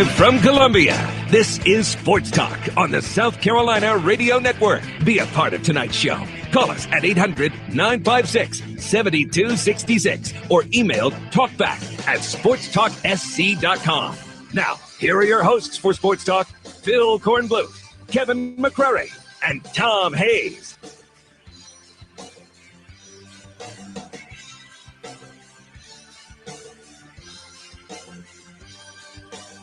Live from Columbia, this is Sports Talk on the South Carolina Radio Network. Be a part of tonight's show. Call us at 800-956-7266 or email talkback@sportstalksc.com. Now, here are your hosts for Sports Talk, Phil Kornbluth, Kevin McCrary, and Tom Hayes.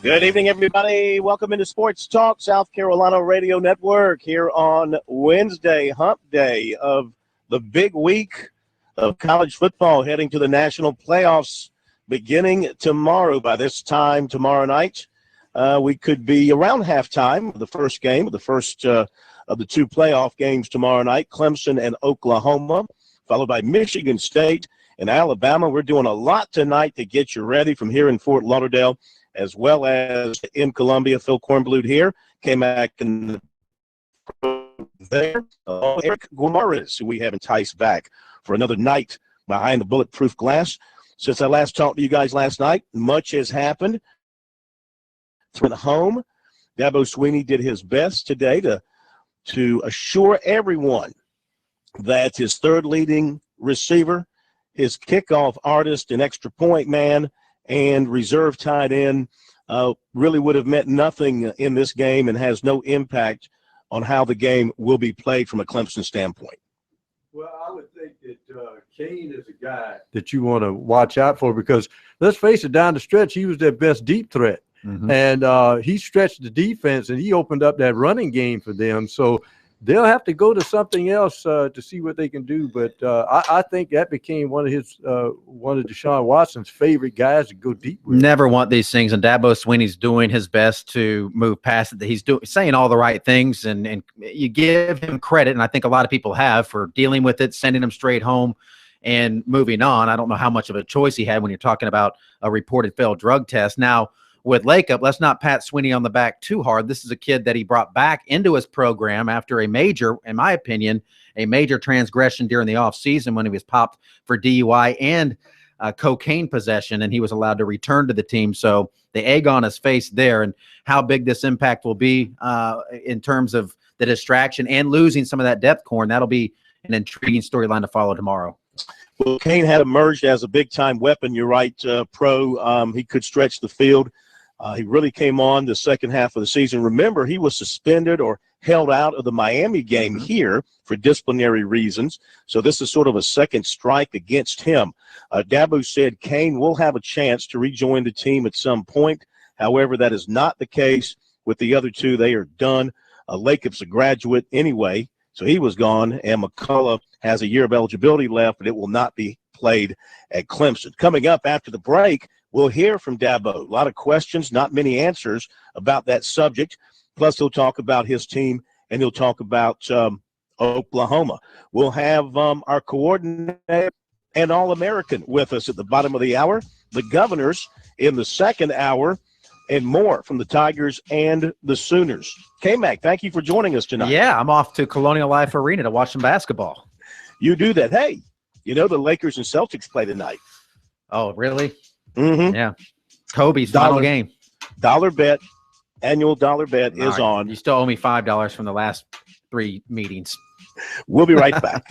Good evening, everybody. Welcome into Sports Talk, South Carolina Radio Network, here on Wednesday, hump day of the big week of college football, heading to the national playoffs beginning tomorrow. By this time tomorrow night, we could be around halftime of the first game, of the first of the two playoff games tomorrow night, Clemson and Oklahoma, followed by Michigan State and Alabama. We're doing a lot tonight to get you ready from here in Fort Lauderdale, as well as in Columbia. Phil Kornbluth here, came back in there. Eric Guimaraes, who we have enticed back for another night behind the bulletproof glass. Since I last talked to you guys last night, much has happened through the home. Dabo Swinney did his best today to assure everyone that his third leading receiver, his kickoff artist and extra point man, and reserve tight end really would have meant nothing in this game and has no impact on how the game will be played from a Clemson standpoint. Well, I would think that Kane is a guy that you want to watch out for because, let's face it, down the stretch, he was their best deep threat. Mm-hmm. And he stretched the defense, and he opened up that running game for them. So they'll have to go to something else to see what they can do. But I think that became one of Deshaun Watson's favorite guys to go deep with. Never want these things, and Dabo Swinney's doing his best to move past it. He's saying all the right things, and you give him credit, and I think a lot of people have, for dealing with it, sending him straight home, and moving on. I don't know how much of a choice he had when you're talking about a reported failed drug test. Now, with Lacob, let's not pat Swinney on the back too hard. This is a kid that he brought back into his program after a major, in my opinion, a major transgression during the offseason when he was popped for DUI and cocaine possession, and he was allowed to return to the team. So the egg on his face there, and how big this impact will be in terms of the distraction and losing some of that depth corn, that'll be an intriguing storyline to follow tomorrow. Well, Kane had emerged as a big-time weapon. You're right, Pro. He could stretch the field. He really came on the second half of the season. Remember, he was suspended or held out of the Miami game here for disciplinary reasons. So this is sort of a second strike against him. Dabo said Kane will have a chance to rejoin the team at some point. However, that is not the case with the other two. They are done. Lacob's a graduate anyway, so he was gone. And McCullough has a year of eligibility left, but it will not be played at Clemson. Coming up after the break, we'll hear from Dabo. A lot of questions, not many answers about that subject. Plus, he'll talk about his team, and he'll talk about Oklahoma. We'll have our coordinator and All-American with us at the bottom of the hour, the Governors in the second hour, and more from the Tigers and the Sooners. K-Mac, thank you for joining us tonight. Yeah, I'm off to Colonial Life Arena to watch some basketball. You do that. Hey, you know the Lakers and Celtics play tonight. Oh, really? Mm-hmm. Yeah. Kobe's final game. Annual dollar bet is on. You still owe me $5 from the last 3 meetings. We'll be right back.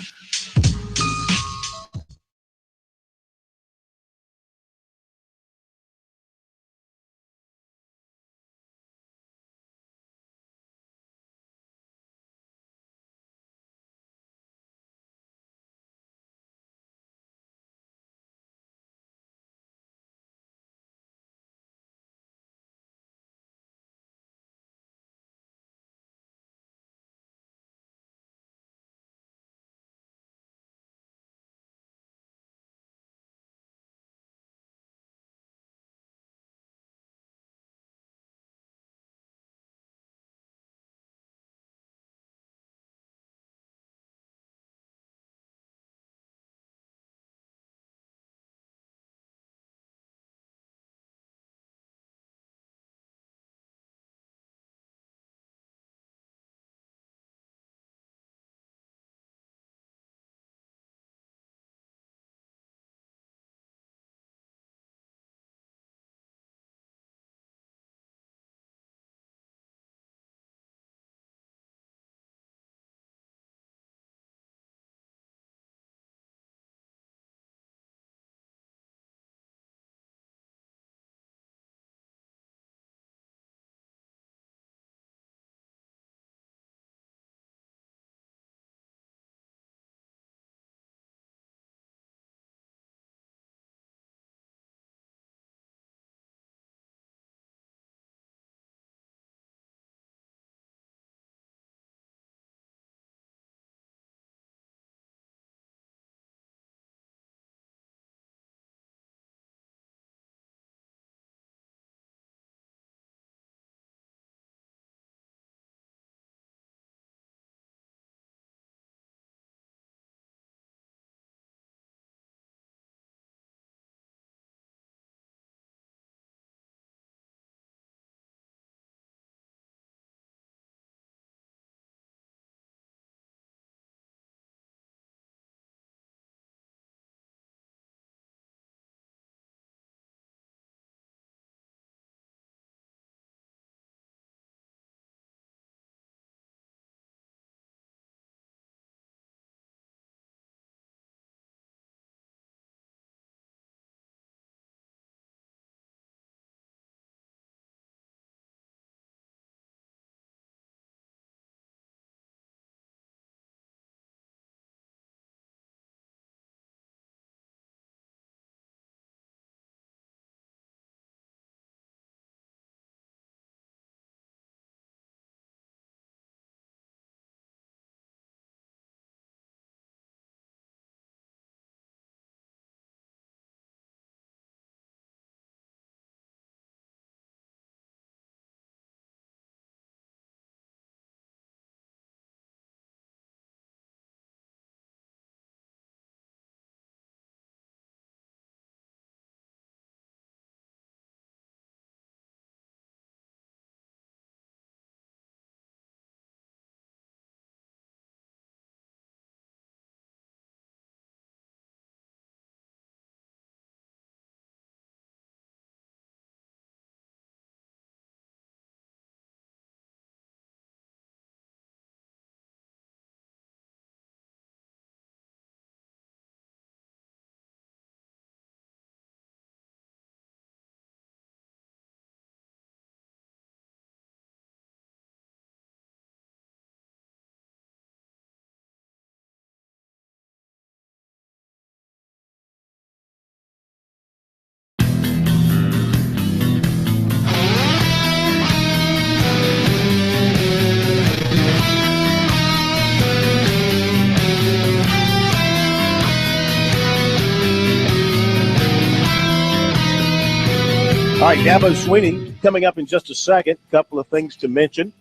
All right, Dabo Swinney coming up in just a second. Couple of things to mention.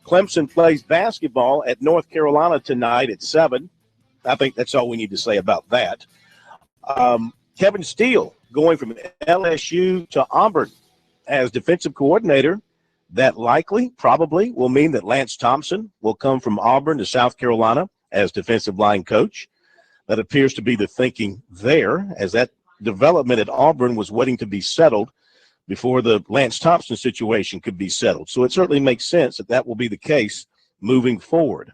Clemson plays basketball at North Carolina tonight at 7. I think that's all we need to say about that. Kevin Steele going from LSU to Auburn as defensive coordinator. That likely, probably, will mean that Lance Thompson will come from Auburn to South Carolina as defensive line coach. That appears to be the thinking there, as that development at Auburn was waiting to be settled before the Lance Thompson situation could be settled. So it certainly makes sense that that will be the case moving forward.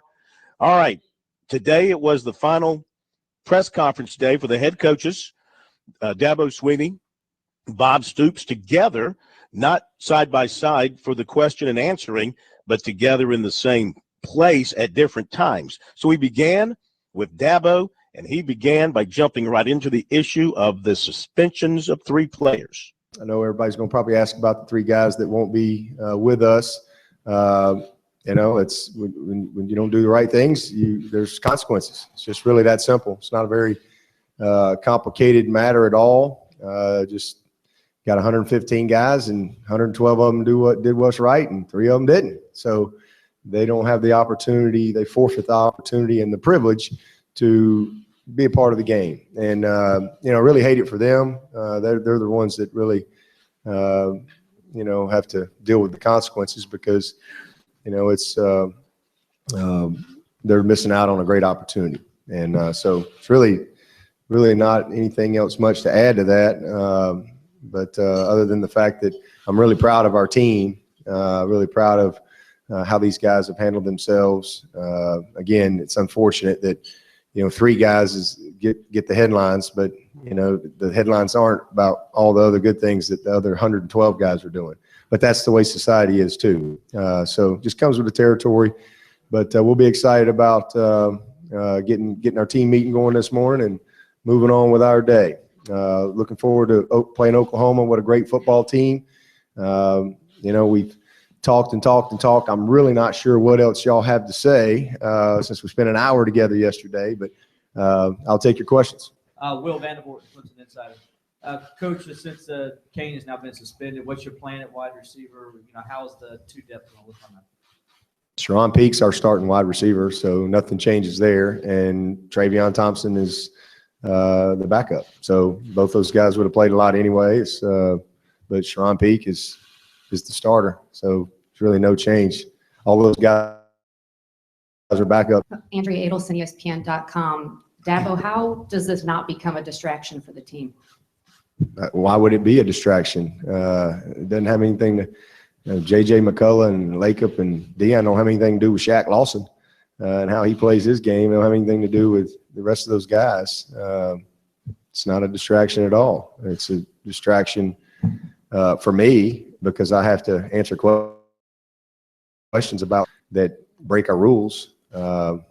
All right, today it was the final press conference day for the head coaches, Dabo Swinney, Bob Stoops, together, not side by side for the question and answering, but together in the same place at different times. So we began with Dabo, and he began by jumping right into the issue of the suspensions of 3 players. I know everybody's going to probably ask about the 3 guys that won't be with us. It's when you don't do the right things, there's consequences. It's just really that simple. It's not a very complicated matter at all. Just got 115 guys, and 112 of them did what's right, and 3 of them didn't. So they don't have the opportunity. They forfeit the opportunity and the privilege to be a part of the game. And, really hate it for them. They're the ones that really, have to deal with the consequences because, it's they're missing out on a great opportunity. And so it's really not anything else much to add to that. But other than the fact that I'm really proud of our team, really proud of how these guys have handled themselves. Again, it's unfortunate that, 3 guys get the headlines, but, the headlines aren't about all the other good things that the other 112 guys are doing. But that's the way society is too. So just comes with the territory. But we'll be excited about getting our team meeting going this morning and moving on with our day. Looking forward to playing Oklahoma. What a great football team. We've talked and talked and talked. I'm really not sure what else y'all have to say since we spent an hour together yesterday, but I'll take your questions. Will Vandervoort, Clemson Insider. Coach, since Kane has now been suspended, what's your plan at wide receiver? How's the 2 depth going to look on that? Sharon Peak's our starting wide receiver, so nothing changes there. And Travion Thompson is the backup. So both those guys would have played a lot anyways, but Sharon Peak is the starter. So there's really no change. All those guys are back up. Andrea Adelson, ESPN.com. Dabo, how does this not become a distraction for the team? Why would it be a distraction? It doesn't have anything to J.J. McCullough and Lacob and Deion don't have anything to do with Shaq Lawson and how he plays his game. It don't have anything to do with the rest of those guys. It's not a distraction at all. It's a distraction for me because I have to answer questions about that break our rules, and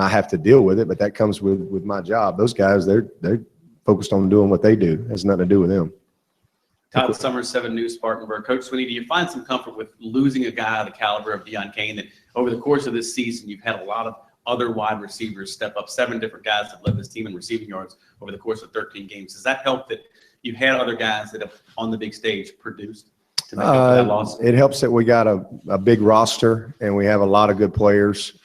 I have to deal with it. But that comes with my job. Those guys, they're focused on doing what they do. It has nothing to do with them. Todd Summers, 7 News, Spartanburg. Coach Swinney, do you find some comfort with losing a guy of the caliber of Deon Cain that over the course of this season you've had a lot of other wide receivers step up? 7 different guys have led this team in receiving yards over the course of 13 games. Does that help that you've had other guys that have on the big stage produced to make up for that loss? It helps that we got a big roster and we have a lot of good players.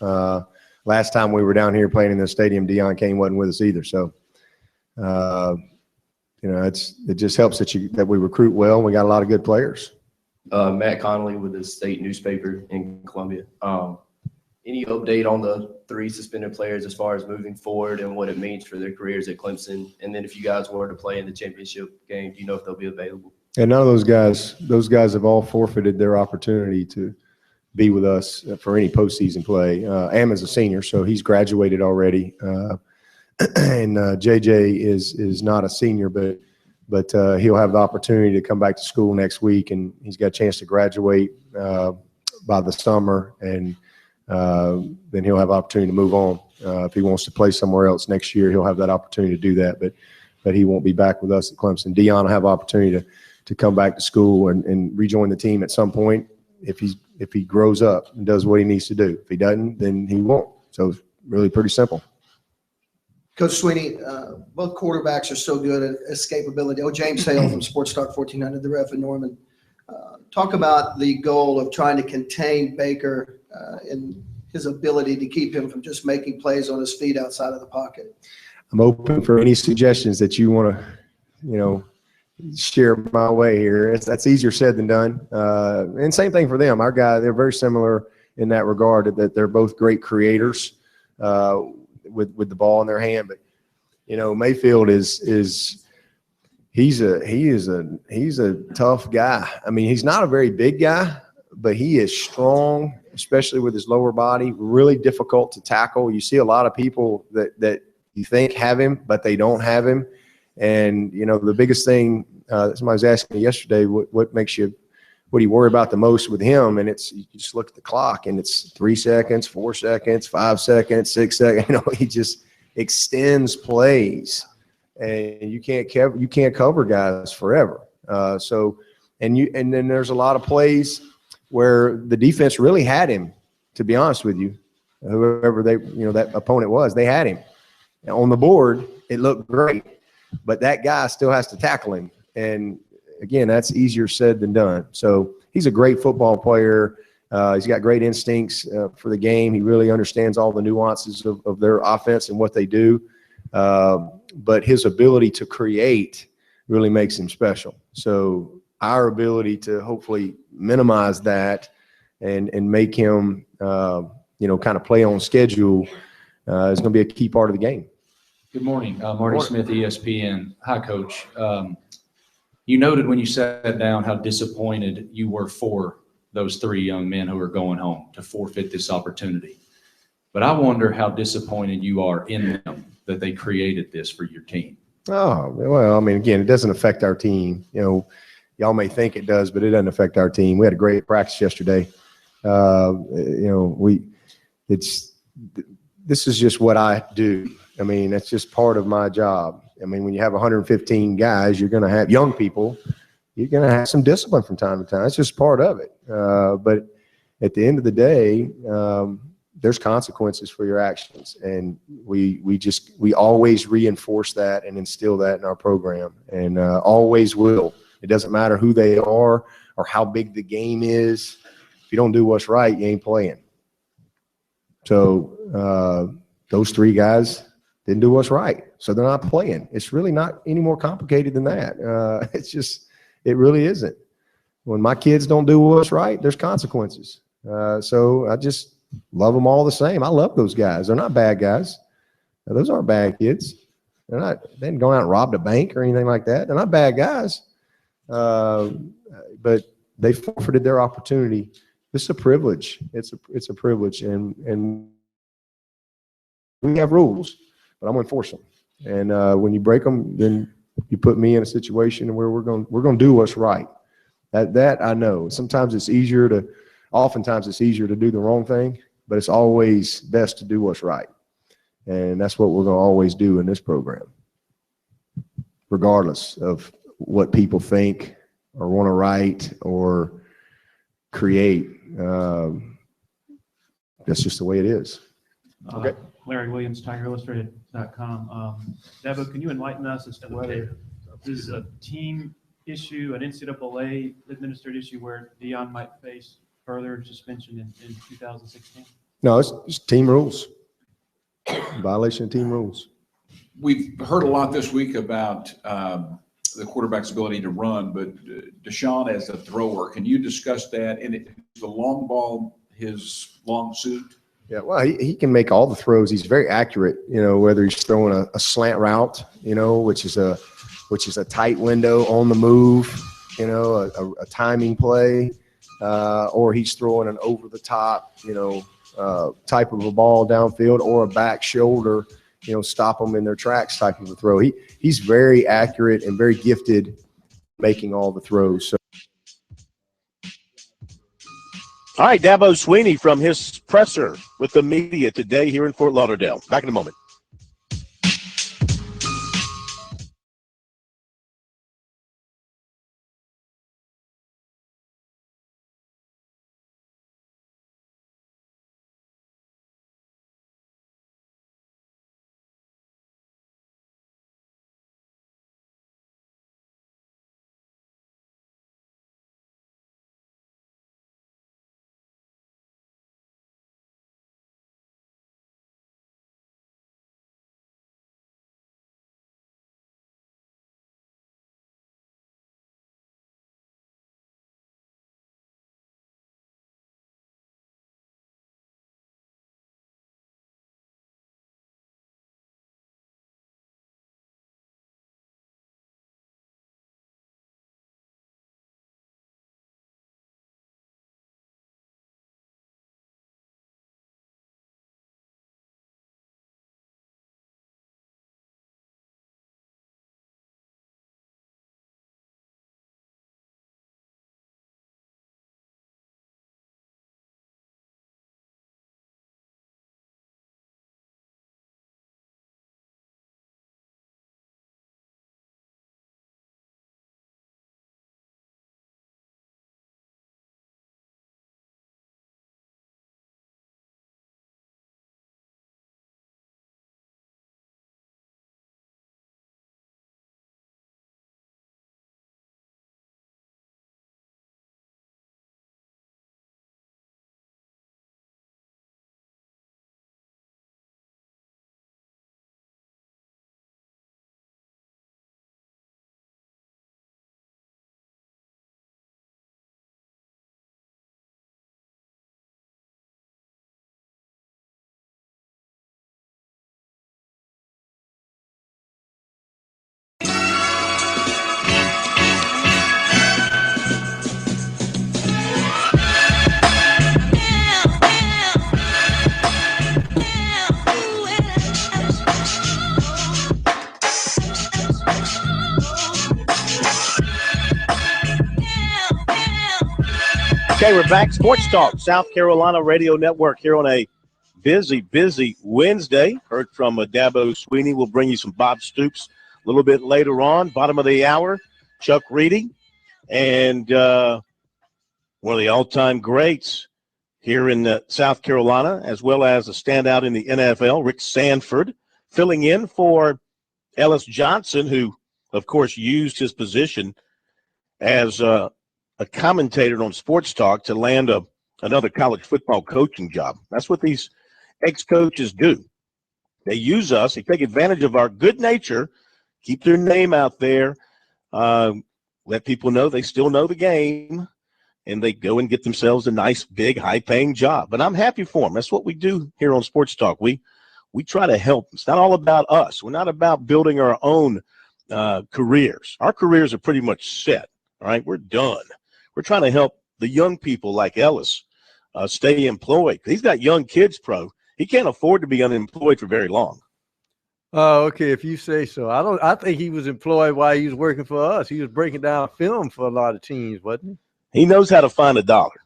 Last time we were down here playing in the stadium, Deon Cain wasn't with us either. So, it just helps that we recruit well. And we got a lot of good players. Matt Connolly with the State newspaper in Columbia. Any update on the 3 suspended players as far as moving forward and what it means for their careers at Clemson? And then if you guys were to play in the championship game, do you know if they'll be available? And none of those guys have all forfeited their opportunity to be with us for any postseason play. Ammon's a senior, so he's graduated already. And JJ is not a senior, but he'll have the opportunity to come back to school next week, and he's got a chance to graduate by the summer, and then he'll have the opportunity to move on. If he wants to play somewhere else next year, he'll have that opportunity to do that, but he won't be back with us at Clemson. Deon will have the opportunity to come back to school and rejoin the team at some point if he grows up and does what he needs to do. If he doesn't, then he won't. So it's really pretty simple. Coach Sweeney, both quarterbacks are so good at escapability. Oh, James Hale from Sports Talk 1400, the ref in Norman. Talk about the goal of trying to contain Baker and his ability to keep him from just making plays on his feet outside of the pocket. I'm open for any suggestions that you want to, share my way here. That's easier said than done. And same thing for them. Our guy, they're very similar in that regard, that they're both great creators with the ball in their hand. But Mayfield he's a tough guy. I mean, he's not a very big guy, but he is strong, especially with his lower body. Really difficult to tackle. You see a lot of people that you think have him, but they don't have him. And the biggest thing, somebody was asking me yesterday, what do you worry about the most with him? And you just look at the clock, and it's 3 seconds, 4 seconds, 5 seconds, 6 seconds. He just extends plays, and you can't cover guys forever. And then there's a lot of plays where the defense really had him. To be honest with you, whoever that opponent was, they had him on the board. It looked great, but that guy still has to tackle him. And again, that's easier said than done. So he's a great football player. He's got great instincts for the game. He really understands all the nuances of their offense and what they do. But his ability to create really makes him special. So our ability to hopefully minimize that and make him, kind of play on schedule is going to be a key part of the game. Good morning. Marty Smith, ESPN. Hi, Coach. You noted when you sat down how disappointed you were for those 3 young men who are going home to forfeit this opportunity. But I wonder how disappointed you are in them that they created this for your team. Oh, well, I mean, again, it doesn't affect our team. Y'all may think it does, but it doesn't affect our team. We had a great practice yesterday. This is just what I do. I mean, that's just part of my job. I mean, when you have 115 guys, you're going to have young people. You're going to have some discipline from time to time. It's just part of it. But at the end of the day, there's consequences for your actions, and we always reinforce that and instill that in our program, and always will. It doesn't matter who they are or how big the game is. If you don't do what's right, you ain't playing. So those 3 guys didn't do what's right, so they're not playing. It's really not any more complicated than that. It really isn't. When my kids don't do what's right, there's consequences. So I just love them all the same. I love those guys. They're not bad guys. Those aren't bad kids. They didn't go out and rob a bank or anything like that. They're not bad guys. But they forfeited their opportunity. This is a privilege. It's a privilege, and we have rules, but I'm gonna enforce them. And when you break them, then you put me in a situation where we're gonna do what's right. That I know. Oftentimes it's easier to do the wrong thing, but it's always best to do what's right. And that's what we're gonna always do in this program, regardless of what people think or want to write or create. That's just the way it is. Okay. Larry Williams, TigerIllustrated.com. Dabo, can you enlighten us as to whether this is a team issue, an NCAA administered issue where Deion might face further suspension in 2016? No, it's team rules. Violation of team rules. We've heard a lot this week about the quarterback's ability to run, but Deshaun as a thrower, can you discuss that? And is the long ball his long suit? Yeah, well, he can make all the throws. He's very accurate, whether he's throwing a slant route, which is a tight window on the move, a timing play, or he's throwing an over the top, type of a ball downfield, or a back shoulder, stop them in their tracks type of a throw. He's very accurate and very gifted making all the throws. So. All right, Dabo Swinney from his presser with the media today here in Fort Lauderdale. Back in a moment. Okay, we're back. Sports Talk, South Carolina Radio Network here on a busy Wednesday. Heard from Dabo Sweeney. We'll bring you some Bob Stoops a little bit later on. Bottom of the hour, Chuck Reedy, and one of the all-time greats here in South Carolina, as well as a standout in the NFL, Rick Sanford, filling in for Ellis Johnson, who, of course, used his position as a commentator on Sports Talk to land another college football coaching job. That's what these ex-coaches do. They use us. They take advantage of our good nature, keep their name out there, let people know they still know the game, and they go and get themselves a nice, big, high-paying job. But I'm happy for them. That's what we do here on Sports Talk. We try to help. It's not all about us. We're not about building our own careers. Our careers are pretty much set, all right? We're done. We're trying to help the young people like Ellis stay employed. He's got young kids, Pro. He can't afford to be unemployed for very long. Oh, okay. If you say so. I think he was employed while he was working for us. He was breaking down film for a lot of teams, wasn't he? He knows how to find a dollar.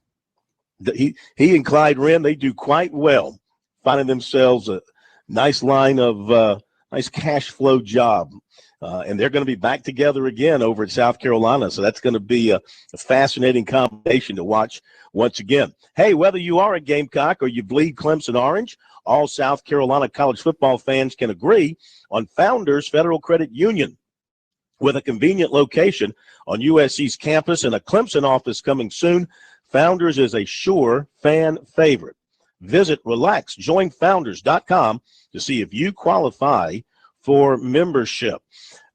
He and Clyde Wren, they do quite well finding themselves a nice line of nice cash flow job. And they're going to be back together again over at South Carolina. So that's going to be a fascinating combination to watch once again. Hey, whether you are a Gamecock or you bleed Clemson orange, all South Carolina college football fans can agree on Founders Federal Credit Union. With a convenient location on USC's campus and a Clemson office coming soon, Founders is a sure fan favorite. Visit RelaxJoinFounders.com to see if you qualify for membership.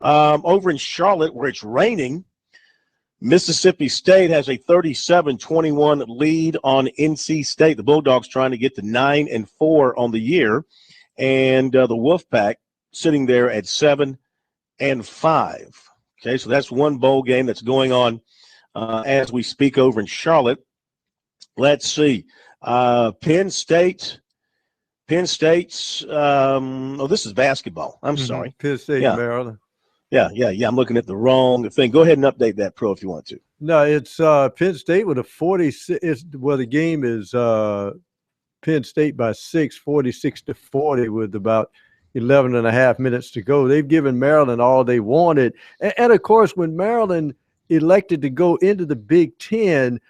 Over in Charlotte, where it's raining, Mississippi State has a 37-21 lead on NC State. The Bulldogs trying to get to 9-4 on the year, and the Wolfpack sitting there at 7-5. Okay, so that's one bowl game that's going on as we speak over in Charlotte. Let's see. Penn State's this is basketball. I'm sorry. Penn State, Maryland. Yeah. I'm looking at the wrong thing. Go ahead and update that, Pro, if you want to. No, it's Penn State with a 46. Well, the game is Penn State by 6, 46-40 with about 11 and a half minutes to go. They've given Maryland all they wanted. And of course, when Maryland elected to go into the Big Ten,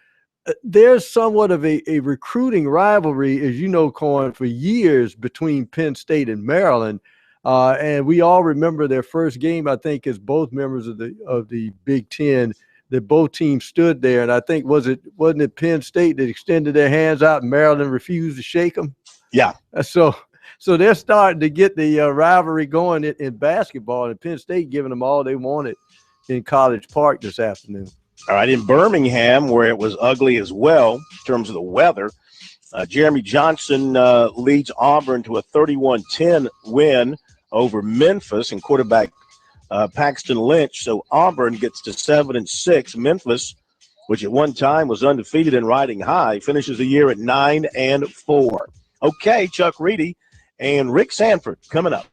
there's somewhat of a recruiting rivalry, as you know, Corn, for years between Penn State and Maryland. And we all remember their first game, I think, as both members of the Big Ten, that both teams stood there. And I think, wasn't it Penn State that extended their hands out and Maryland refused to shake them? Yeah. So they're starting to get the rivalry going in basketball, and Penn State giving them all they wanted in College Park this afternoon. All right, in Birmingham, where it was ugly as well in terms of the weather, Jeremy Johnson leads Auburn to a 31-10 win over Memphis and quarterback Paxton Lynch. So Auburn gets to 7-6. Memphis, which at one time was undefeated and riding high, finishes the year at 9-4. Okay, Chuck Reedy and Rick Sanford coming up.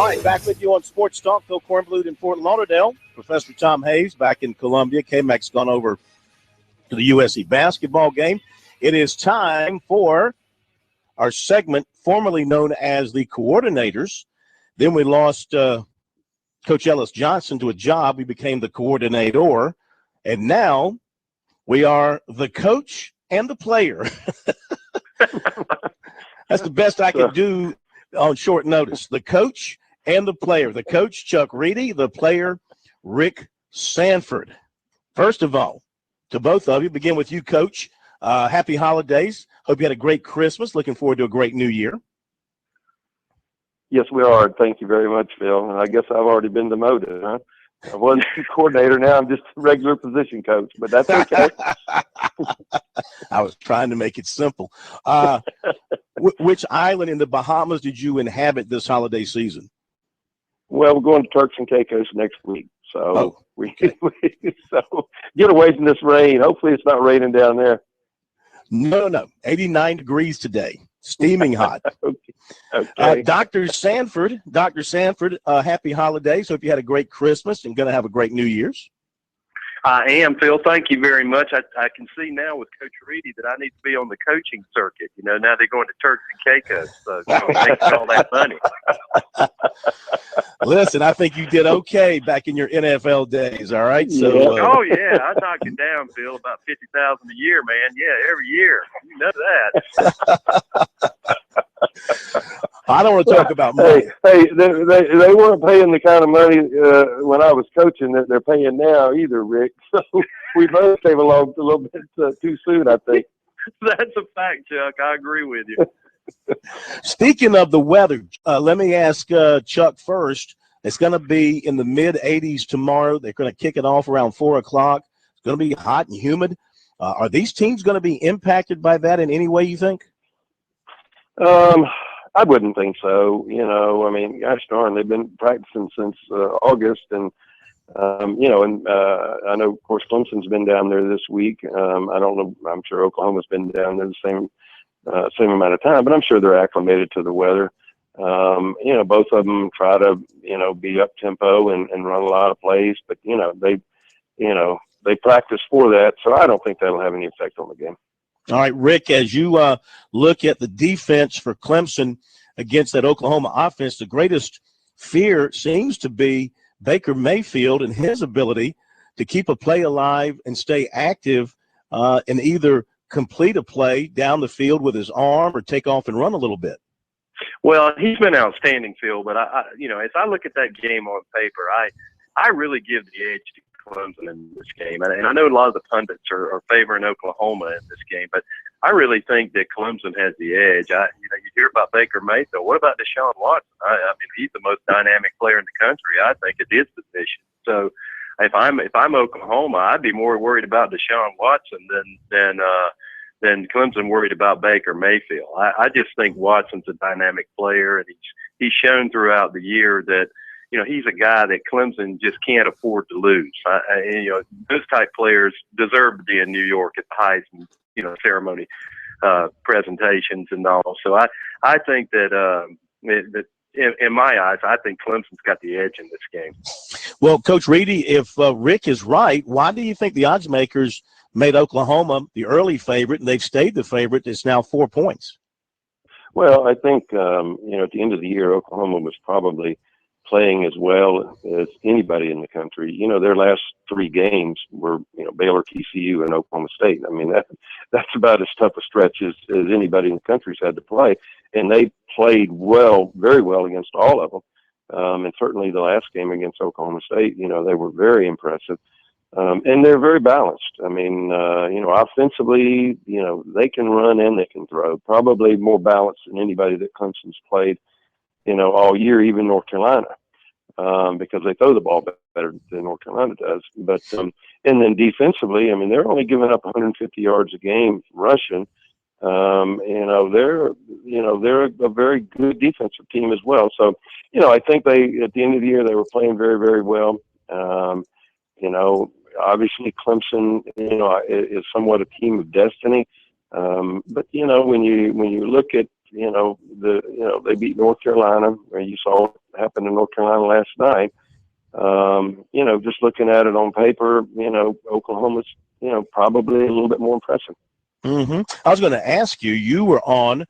right, back with you on Sports Talk. Phil Kornblut in Fort Lauderdale. Professor Tom Hayes back in Columbia. K-Mac's gone over to the USC basketball game. It is time for our segment formerly known as the Coordinators. Then we lost Coach Ellis Johnson to a job. We became the Coordinator. And now we are the coach and the player. That's the best I can do on short notice. The coach and the player. The coach, Chuck Reedy. The player, Rick Sanford. First of all, to both of you, begin with you, Coach. Happy holidays. Hope you had a great Christmas. Looking forward to a great new year. Yes, we are. Thank you very much, Phil. I guess I've already been demoted, huh? I wasn't coordinator. Now I'm just a regular position coach, but that's okay. I was trying to make it simple. Which island in the Bahamas did you inhabit this holiday season? Well, we're going to Turks and Caicos next week. So so get away from this rain. Hopefully it's not raining down there. No. 89 degrees today. Steaming hot. Okay. Dr. Sanford, happy holidays. Hope you had a great Christmas and going to have a great New Year's. I am, Phil. Thank you very much. I can see now with Coach Reedy that I need to be on the coaching circuit. You know, now they're going to Turks and Caicos, so making all that money. Listen, I think you did okay back in your NFL days, all right? So, oh, yeah. I knocked it down, Phil, about $50,000 a year, man. Yeah, every year. You know that. I don't want to talk about money. Hey, they weren't paying the kind of money when I was coaching that they're paying now either, Rick. So we both came along a little bit too soon, I think. That's a fact, Chuck. I agree with you. Speaking of the weather, let me ask Chuck first. It's going to be in the mid-80s tomorrow. They're going to kick it off around 4 o'clock. It's going to be hot and humid. Are these teams going to be impacted by that in any way, you think? I wouldn't think so. You know, I mean, gosh darn, they've been practicing since August, and I know, of course, Clemson's been down there this week. I don't know. I'm sure Oklahoma's been down there the same amount of time, but I'm sure they're acclimated to the weather. Both of them try to, be up tempo and run a lot of plays, but they practice for that, so I don't think that'll have any effect on the game. All right, Rick, as you look at the defense for Clemson against that Oklahoma offense, the greatest fear seems to be Baker Mayfield and his ability to keep a play alive and stay active and either complete a play down the field with his arm or take off and run a little bit. Well, he's been outstanding, Phil, but as I look at that game on paper, I really give the edge to Clemson in this game. And I know a lot of the pundits are favoring Oklahoma in this game, but I really think that Clemson has the edge. You hear about Baker Mayfield. What about Deshaun Watson? I mean, he's the most dynamic player in the country, I think, at his position. So if I'm Oklahoma, I'd be more worried about Deshaun Watson than Clemson worried about Baker Mayfield. I just think Watson's a dynamic player, and he's shown throughout the year that he's a guy that Clemson just can't afford to lose. Those type players deserve to be in New York at the Heisman, ceremony presentations and all. So I think that in my eyes, I think Clemson's got the edge in this game. Well, Coach Reedy, if Rick is right, why do you think the odds makers made Oklahoma the early favorite and they've stayed the favorite? It's now 4 points. Well, I think, at the end of the year, Oklahoma was probably playing as well as anybody in the country. Their last 3 games were, Baylor, TCU, and Oklahoma State. I mean, that's about as tough a stretch as anybody in the country's had to play. And they played well, very well against all of them. And certainly the last game against Oklahoma State, they were very impressive. And they're very balanced. I mean, offensively, they can run and they can throw. Probably more balanced than anybody that Clemson's played, all year, even North Carolina, because they throw the ball better than North Carolina does. But and then defensively, I mean, they're only giving up 150 yards a game rushing. They're a very good defensive team as well. So, I think at the end of the year, they were playing very, very well. Obviously Clemson, is somewhat a team of destiny. But when you look at, they beat North Carolina, where you saw happened in North Carolina last night. Just looking at it on paper, Oklahoma's, probably a little bit more impressive. Mm-hmm. I was going to ask you, you were on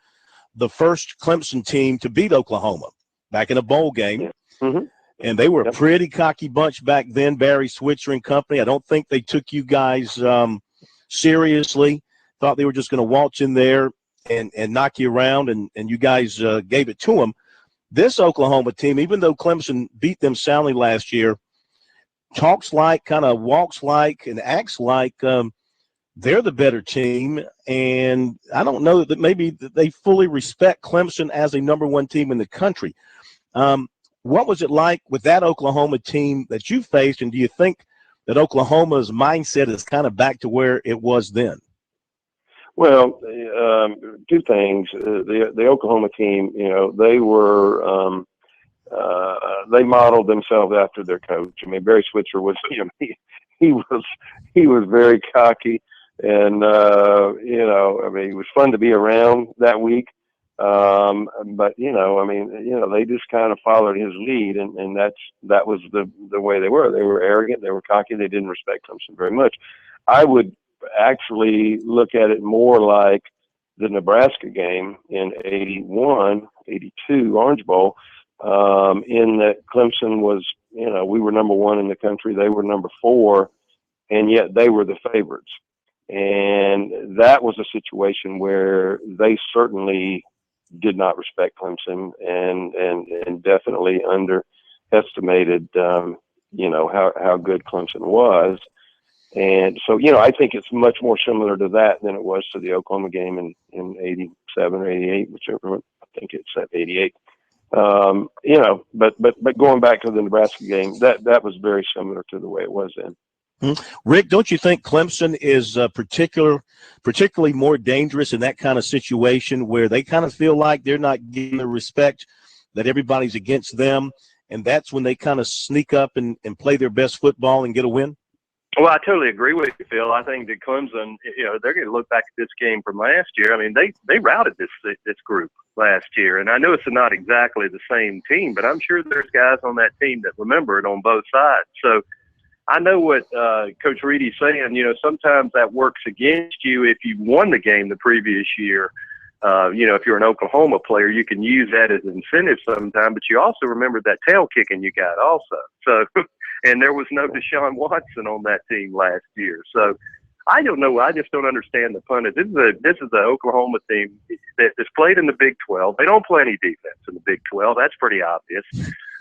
the first Clemson team to beat Oklahoma back in a bowl game. Yeah. Mm-hmm. And they were a pretty cocky bunch back then, Barry Switzer and company. I don't think they took you guys seriously. Thought they were just going to waltz in there and knock you around, and you guys gave it to them. This Oklahoma team, even though Clemson beat them soundly last year, talks like, kind of walks like, and acts like they're the better team. And I don't know that maybe they fully respect Clemson as a number one team in the country. What was it like with that Oklahoma team that you faced, and do you think that Oklahoma's mindset is kind of back to where it was then? Well, two things. The Oklahoma team, they were they modeled themselves after their coach. I mean, Barry Switzer was, he was very cocky, and it was fun to be around that week. But they just kind of followed his lead, and that was the way they were. They were arrogant, they were cocky, they didn't respect Clemson very much. I would actually look at it more like the Nebraska game in 81, 82 Orange Bowl, in that Clemson was, we were number one in the country, they were number 4, and yet they were the favorites. And that was a situation where they certainly did not respect Clemson and definitely underestimated, how good Clemson was. And so, I think it's much more similar to that than it was to the Oklahoma game in 87 or 88, whichever one. I think it's at 88. But going back to the Nebraska game, that was very similar to the way it was then. Rick, don't you think Clemson is particularly more dangerous in that kind of situation where they kind of feel like they're not getting the respect, that everybody's against them, and that's when they kind of sneak up and play their best football and get a win? Well, I totally agree with you, Phil. I think that Clemson, they're going to look back at this game from last year. I mean, they routed this group last year, and I know it's not exactly the same team, but I'm sure there's guys on that team that remember it on both sides. So I know what Coach Reedy's saying. Sometimes that works against you if you won the game the previous year. If you're an Oklahoma player, you can use that as an incentive sometime, but you also remember that tail kicking you got also. So, and there was no Deshaun Watson on that team last year. So I don't know. I just don't understand the pundits. This is the Oklahoma team that's played in the Big 12. They don't play any defense in the Big 12. That's pretty obvious.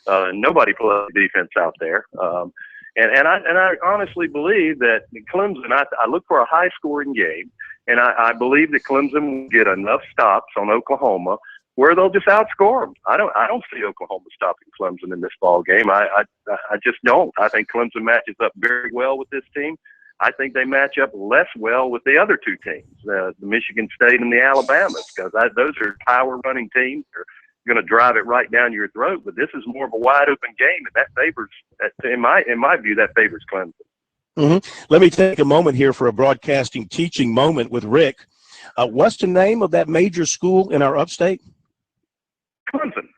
Nobody plays defense out there. And I honestly believe that Clemson, I look for a high scoring game, and I believe that Clemson will get enough stops on Oklahoma where they'll just outscore them. I don't see Oklahoma stopping Clemson in this ball game. I just don't. I think Clemson matches up very well with this team. I think they match up less well with the other two teams, the Michigan State and the Alabamas, because those are power running teams. They're going to drive it right down your throat. But this is more of a wide open game, and that favors, in my view, that favors Clemson. Mm-hmm. Let me take a moment here for a broadcasting teaching moment with Rick. What's the name of that major school in our upstate? Clemson.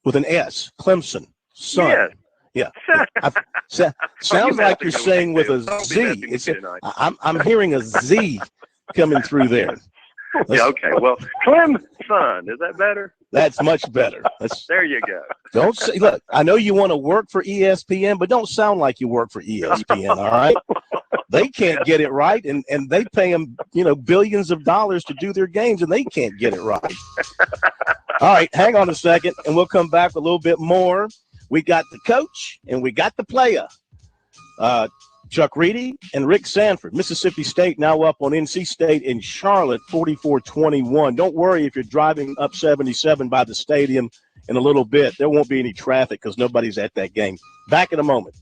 With an S. Clemson. Son. Yes. Yeah. Sounds like you're saying with a Z. I'm hearing a Z coming through there. Yeah, okay. Well, Clemson. Is that better? That's much better. There you go. Don't say, look, I know you want to work for ESPN, but don't sound like you work for ESPN, all right? They can't get it right, and they pay them, billions of dollars to do their games, and they can't get it right. All right, hang on a second, and we'll come back with a little bit more. We got the coach, and we got the player. Chuck Reedy and Rick Sanford. Mississippi State now up on NC State in Charlotte, 44-21. Don't worry if you're driving up 77 by the stadium in a little bit. There won't be any traffic because nobody's at that game. Back in a moment.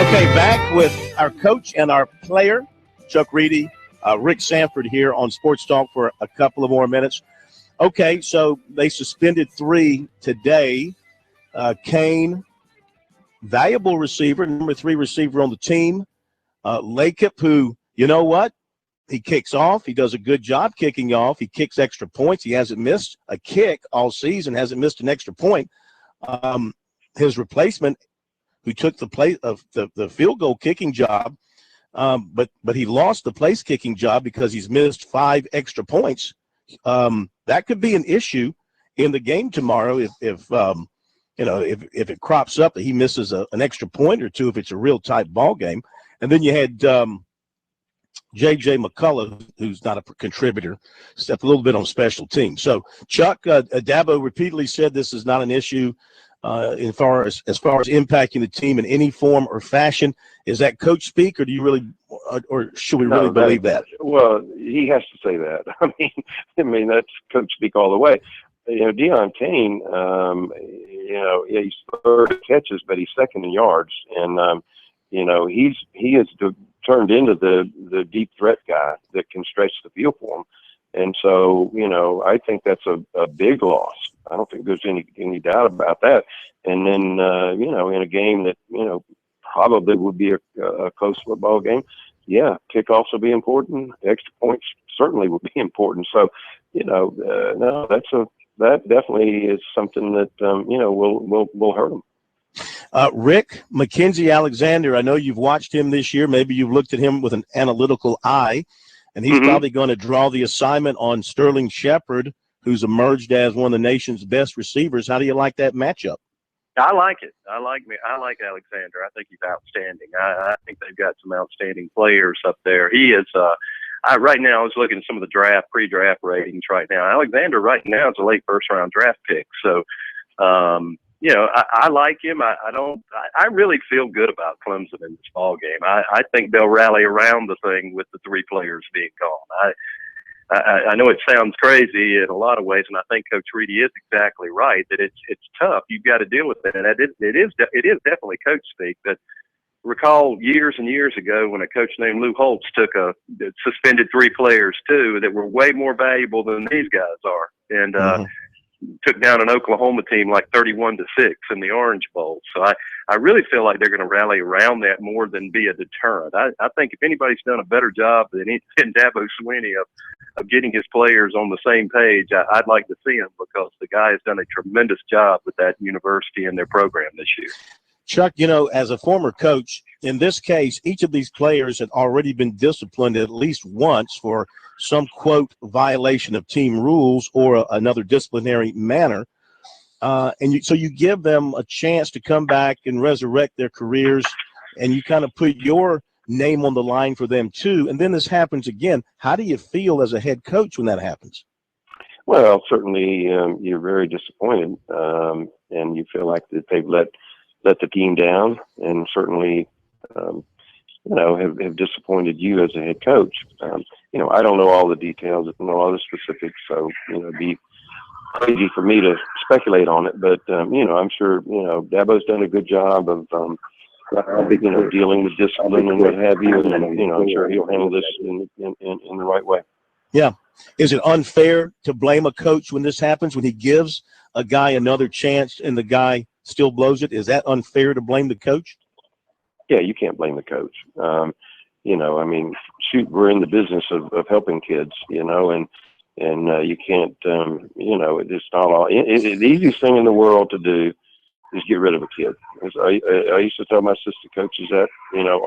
Okay, back with our coach and our player, Chuck Reedy, Rick Sanford here on Sports Talk for a couple of more minutes. Okay, so they suspended 3 today. Kane, valuable receiver, number 3 receiver on the team. Lakip, who, you know what? He kicks off. He does a good job kicking off. He kicks extra points. He hasn't missed a kick all season, hasn't missed an extra point. His replacement, who took the place of the field goal kicking job, but he lost the place kicking job because he's missed 5 extra points. That could be an issue in the game tomorrow if it crops up that he misses an extra point or 2 if it's a real tight ball game. And then you had J.J. McCullough, who's not a contributor, stepped a little bit on special teams. So, Chuck, Dabo repeatedly said this is not an issue as far as impacting the team in any form or fashion. Is that coach speak, or do you really, or should we really believe that? Well, he has to say that. I mean that's coach speak all the way. Deon Kane, he's 3rd in catches, but he's 2nd in yards, and he has turned into the deep threat guy that can stretch the field for him. And so, I think that's a big loss. I don't think there's any doubt about that. And then, in a game that, probably would be a close football game, yeah, kickoffs will be important. Extra points certainly will be important. So, no, that definitely is something that, will hurt them. Rick, Mackenzie Alexander, I know you've watched him this year. Maybe you've looked at him with an analytical eye, and he's probably going to draw the assignment on Sterling Shepard, who's emerged as one of the nation's best receivers. How do you like that matchup? I like it. I like Alexander. I think he's outstanding. I think they've got some outstanding players up there. He is right now I was looking at some of the pre-draft ratings right now. Alexander right now is a late first-round draft pick. So, I like him. I really feel good about Clemson in this ball game. I think they'll rally around the thing with the 3 players being gone. I know it sounds crazy in a lot of ways, and I think Coach Reedy is exactly right that it's tough. You've got to deal with it, and it is definitely coach speak. But recall years and years ago when a coach named Lou Holtz suspended 3 players too that were way more valuable than these guys are, and took down an Oklahoma team like 31-6 in the Orange Bowl. So I really feel like they're going to rally around that more than be a deterrent. I think if anybody's done a better job than Dabo Swinney of getting his players on the same page, I'd like to see him, because the guy has done a tremendous job with that university and their program this year. Chuck, as a former coach, in this case, each of these players had already been disciplined at least once for some, quote, violation of team rules or another disciplinary manner. So you give them a chance to come back and resurrect their careers, and you kind of put your name on the line for them too. And then this happens again. How do you feel as a head coach when that happens? Well, certainly you're very disappointed, and you feel like that they've let the team down, and certainly have disappointed you as a head coach. I don't know all the details, I don't know all the specifics, so it'd be crazy for me to speculate on it. But I'm sure Dabo's done a good job of dealing with discipline and what have you, and I'm sure he'll handle this in the right way. Yeah. Is it unfair to blame a coach when this happens, when he gives a guy another chance and the guy still blows it? Is that unfair to blame the coach? Yeah, you can't blame the coach. Shoot, we're in the business of helping kids, and you can't, it's not all. The easiest thing in the world to do is get rid of a kid. I used to tell my assistant coaches that,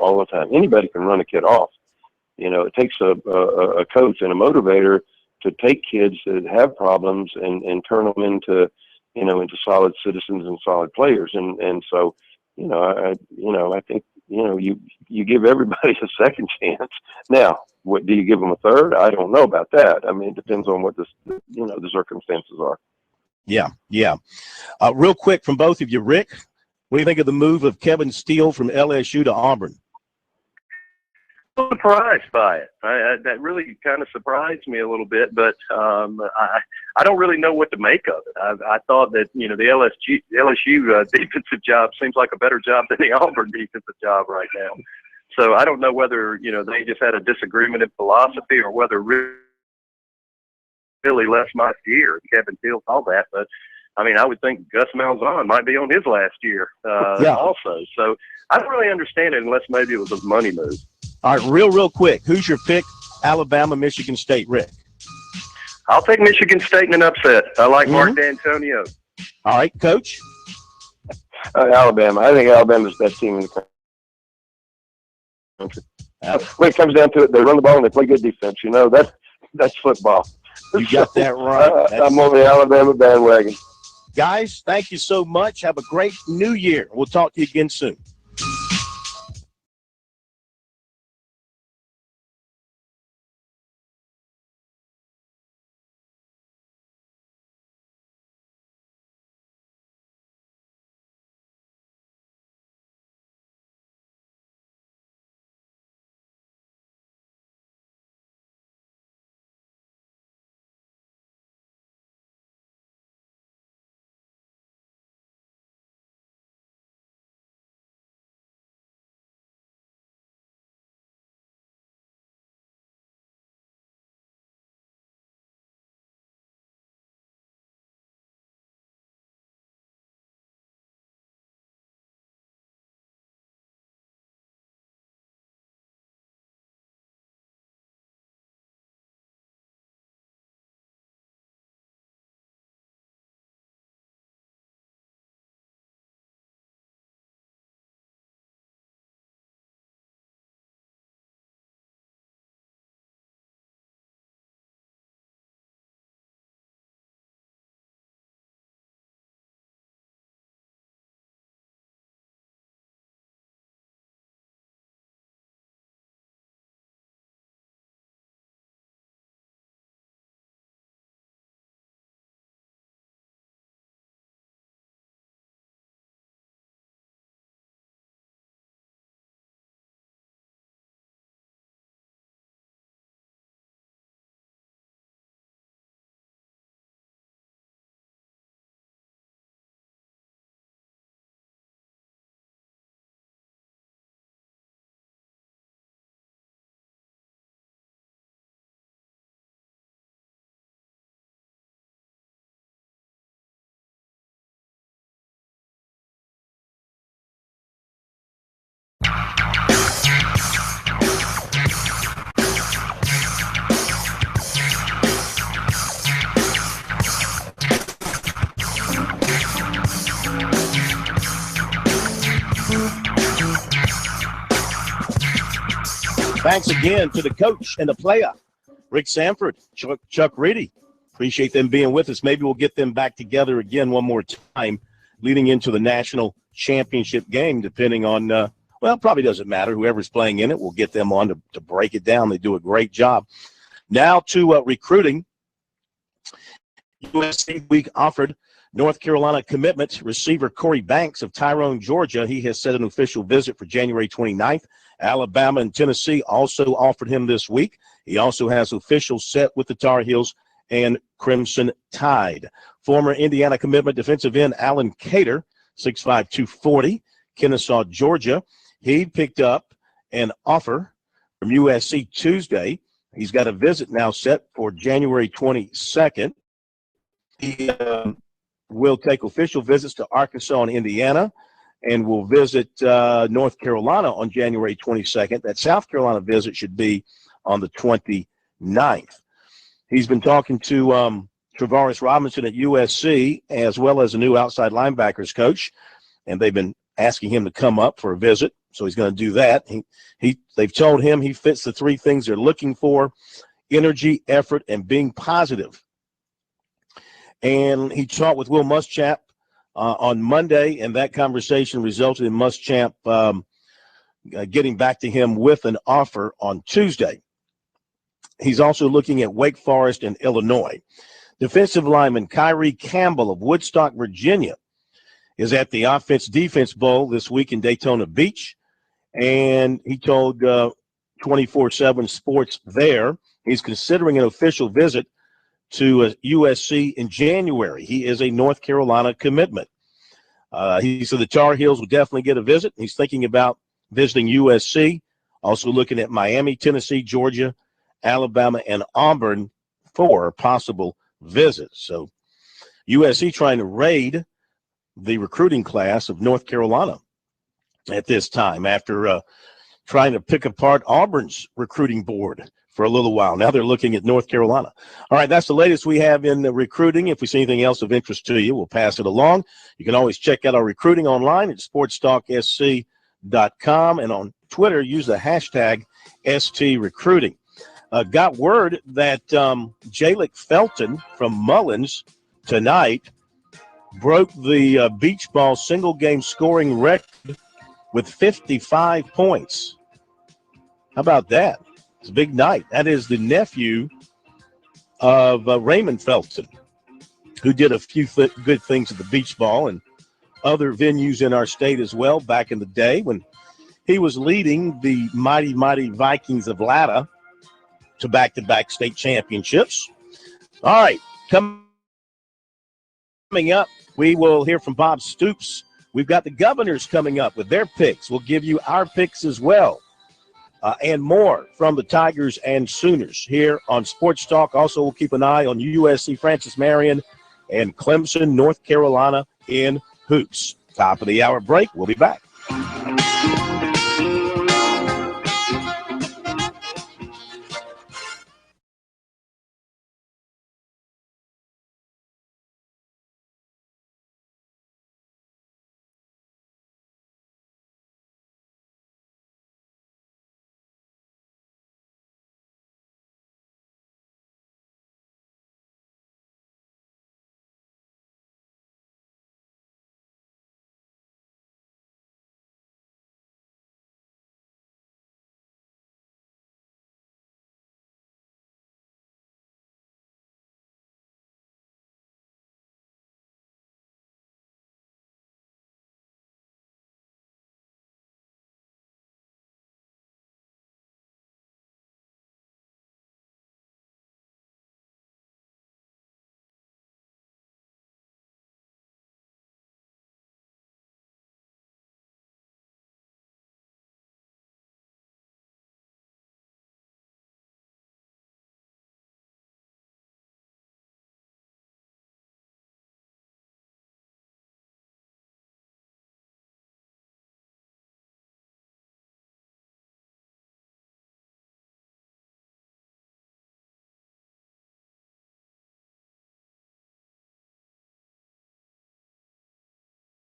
all the time. Anybody can run a kid off. It takes a coach and a motivator to take kids that have problems and turn them into solid citizens and solid players. And so, I think, you give everybody a second chance. Now, what do you give them a third? I don't know about that. I mean, it depends on what the circumstances are. Yeah. Real quick from both of you, Rick, what do you think of the move of Kevin Steele from LSU to Auburn? surprised by it. That really kind of surprised me a little bit, but I don't really know what to make of it. I thought that, the LSU defensive job seems like a better job than the Auburn defensive job right now. So I don't know whether, they just had a disagreement in philosophy or whether really Les Miles' year. Kevin Fields, all that, but I would think Gus Malzahn might be on his last year also. So I don't really understand it unless maybe it was a money move. All right, real quick. Who's your pick? Alabama, Michigan State, Rick. I'll take Michigan State in an upset. I like Mark D'Antonio. All right, Coach? Alabama. I think Alabama's the best team in the country. When it comes down to it, they run the ball and they play good defense. That's football. You got that right. I'm on the Alabama bandwagon. Guys, thank you so much. Have a great new year. We'll talk to you again soon. Thanks again to the coach and the player, Rick Sanford, Chuck Reedy. Appreciate them being with us. Maybe we'll get them back together again one more time leading into the national championship game, depending on, probably doesn't matter. Whoever's playing in it, we'll get them on to break it down. They do a great job. Now to recruiting. USC Week offered North Carolina commitment receiver Corey Banks of Tyrone, Georgia. He has set an official visit for January 29th. Alabama and Tennessee also offered him this week. He also has official set with the Tar Heels and Crimson Tide. Former Indiana commitment defensive end Alan Cater, 6'5", 240, Kennesaw, Georgia. He picked up an offer from USC Tuesday. He's got a visit now set for January 22nd. He will take official visits to Arkansas and Indiana, and will visit North Carolina on January 22nd. That South Carolina visit should be on the 29th. He's been talking to Travaris Robinson at USC, as well as a new outside linebackers coach, and they've been asking him to come up for a visit, so he's going to do that. They've told him he fits the three things they're looking for: energy, effort, and being positive. And he talked with Will Muschamp on Monday, and that conversation resulted in Muschamp getting back to him with an offer on Tuesday. He's also looking at Wake Forest and Illinois. Defensive lineman Kyrie Campbell of Woodstock, Virginia, is at the Offense Defense Bowl this week in Daytona Beach, and he told 24/7 Sports there. He's considering an official visit to USC in January. He is a North Carolina commitment. He said the Tar Heels will definitely get a visit. He's thinking about visiting USC, also looking at Miami, Tennessee, Georgia, Alabama, and Auburn for possible visits. So USC trying to raid the recruiting class of North Carolina at this time after trying to pick apart Auburn's recruiting board for a little while. Now they're looking at North Carolina. All right, that's the latest we have in recruiting. If we see anything else of interest to you, we'll pass it along. You can always check out our recruiting online at sportstalksc.com, and on Twitter, use the hashtag STRecruiting. Got word that Jalik Felton from Mullins tonight broke the beach ball single game scoring record with 55 points. How about that? It's a big night. That is the nephew of Raymond Felton, who did a few good things at the beach ball and other venues in our state as well back in the day when he was leading the mighty, mighty Vikings of Latta to back-to-back state championships. All right, coming up, we will hear from Bob Stoops. We've got the Governors coming up with their picks. We'll give you our picks as well. And more from the Tigers and Sooners here on Sports Talk. Also, we'll keep an eye on USC Francis Marion and Clemson, North Carolina in hoops. Top of the hour break. We'll be back.